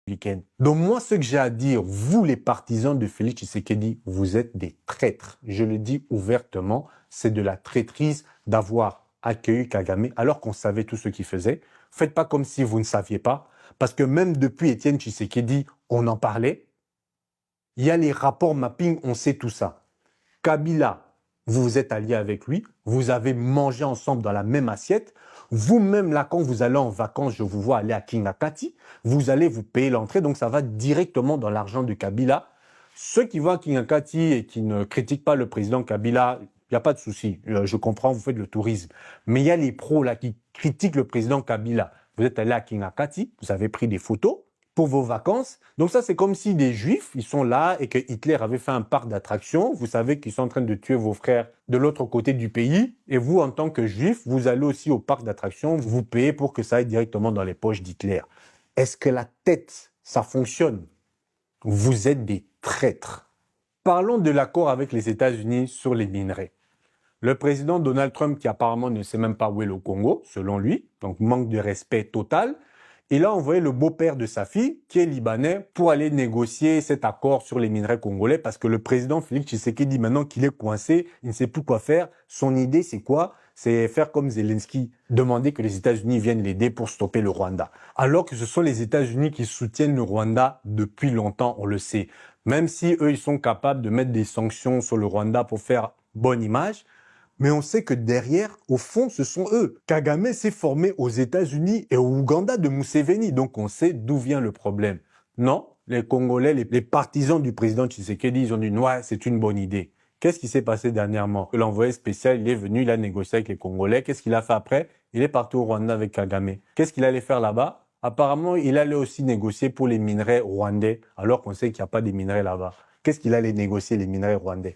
républicaine. Donc moi, ce que j'ai à dire, vous les partisans de Félix Tshisekedi, vous êtes des traîtres. Je le dis ouvertement, c'est de la traîtrise d'avoir accueilli Kagame alors qu'on savait tout ce qu'il faisait. Faites pas comme si vous ne saviez pas, parce que même depuis Étienne Tshisekedi, on en parlait. Il y a les rapports mapping, on sait tout ça. Kabila, vous vous êtes allié avec lui, vous avez mangé ensemble dans la même assiette. Vous-même, là, quand vous allez en vacances, je vous vois aller à Kingakati, vous allez vous payer l'entrée, donc ça va directement dans l'argent de Kabila. Ceux qui vont à Kingakati et qui ne critiquent pas le président Kabila, il n'y a pas de souci, je comprends, vous faites le tourisme. Mais il y a les pros là qui critiquent le président Kabila. Vous êtes allé à Kingakati, vous avez pris des photos pour vos vacances. Donc ça, c'est comme si des Juifs, ils sont là et que Hitler avait fait un parc d'attractions. Vous savez qu'ils sont en train de tuer vos frères de l'autre côté du pays. Et vous, en tant que Juif, vous allez aussi au parc d'attractions, vous payez pour que ça aille directement dans les poches d'Hitler. Est-ce que la tête, ça fonctionne? Vous êtes des traîtres. Parlons de l'accord avec les États-Unis sur les minerais. Le président Donald Trump, qui apparemment ne sait même pas où est le Congo, selon lui, donc manque de respect total, il a envoyé le beau-père de sa fille, qui est libanais, pour aller négocier cet accord sur les minerais congolais, parce que le président Félix Tshisekedi, maintenant qu'il est coincé, il ne sait plus quoi faire. Son idée, c'est quoi? C'est faire comme Zelensky, demander que les États-Unis viennent l'aider pour stopper le Rwanda. Alors que ce sont les États-Unis qui soutiennent le Rwanda depuis longtemps, on le sait. Même si eux, ils sont capables de mettre des sanctions sur le Rwanda pour faire bonne image, mais on sait que derrière, au fond, ce sont eux. Kagame s'est formé aux États-Unis et au Ouganda de Museveni, donc on sait d'où vient le problème. Non, les Congolais, les partisans du président Tshisekedi, ils ont dit « ouais, c'est une bonne idée ». Qu'est-ce qui s'est passé dernièrement? L'envoyé spécial, il est venu, il a négocié avec les Congolais. Qu'est-ce qu'il a fait après? Il est parti au Rwanda avec Kagame. Qu'est-ce qu'il allait faire là-bas? Apparemment, il allait aussi négocier pour les minerais rwandais, alors qu'on sait qu'il n'y a pas de minerais là-bas. Qu'est-ce qu'il allait négocier, les minerais rwandais?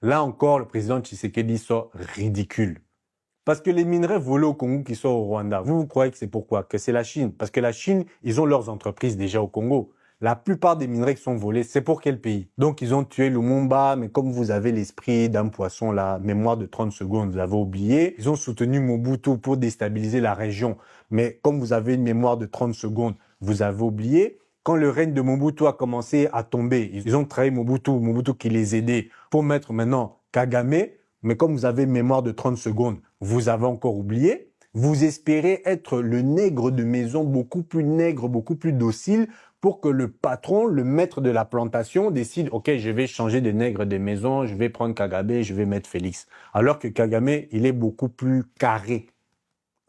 Là encore, le président Tshisekedi sort ridicule. Parce que les minerais volés au Congo qui sont au Rwanda, vous croyez que c'est pourquoi? Que c'est la Chine? Parce que la Chine, ils ont leurs entreprises déjà au Congo. La plupart des minerais qui sont volés, c'est pour quel pays? Donc ils ont tué Lumumba, mais comme vous avez l'esprit d'un poisson, la mémoire de 30 secondes, vous avez oublié. Ils ont soutenu Mobutu pour déstabiliser la région. Mais comme vous avez une mémoire de 30 secondes, vous avez oublié. Quand le règne de Mobutu a commencé à tomber, ils ont trahi Mobutu qui les aidait pour mettre maintenant Kagame. Mais comme vous avez une mémoire de 30 secondes, vous avez encore oublié. Vous espérez être le nègre de maison, beaucoup plus nègre, beaucoup plus docile, pour que le patron, le maître de la plantation, décide « Ok, je vais changer de nègre de maison, je vais prendre Kagame, je vais mettre Félix. » Alors que Kagame, il est beaucoup plus carré.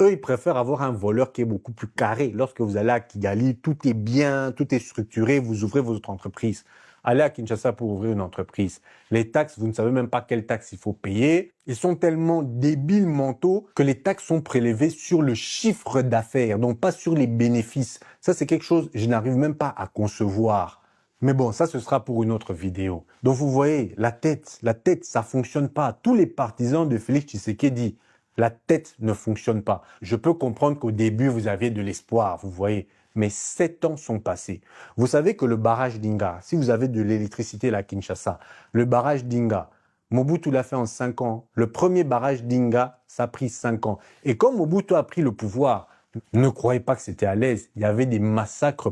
Eux, ils préfèrent avoir un voleur qui est beaucoup plus carré. Lorsque vous allez à Kigali, tout est bien, tout est structuré, vous ouvrez votre entreprise. Allez à Kinshasa pour ouvrir une entreprise. Les taxes, vous ne savez même pas quelles taxes il faut payer. Ils sont tellement débiles mentaux que les taxes sont prélevées sur le chiffre d'affaires, donc pas sur les bénéfices. Ça, c'est quelque chose que je n'arrive même pas à concevoir. Mais bon, ça, ce sera pour une autre vidéo. Donc, vous voyez, la tête, ça fonctionne pas. Tous les partisans de Félix Tshisekedi, la tête ne fonctionne pas. Je peux comprendre qu'au début, vous aviez de l'espoir, vous voyez. Mais 7 ans sont passés. Vous savez que le barrage d'Inga, si vous avez de l'électricité à Kinshasa, le barrage d'Inga, Mobutu l'a fait en 5 ans. Le premier barrage d'Inga, ça a pris 5 ans. Et comme Mobutu a pris le pouvoir, ne croyez pas que c'était à l'aise. Il y avait des massacres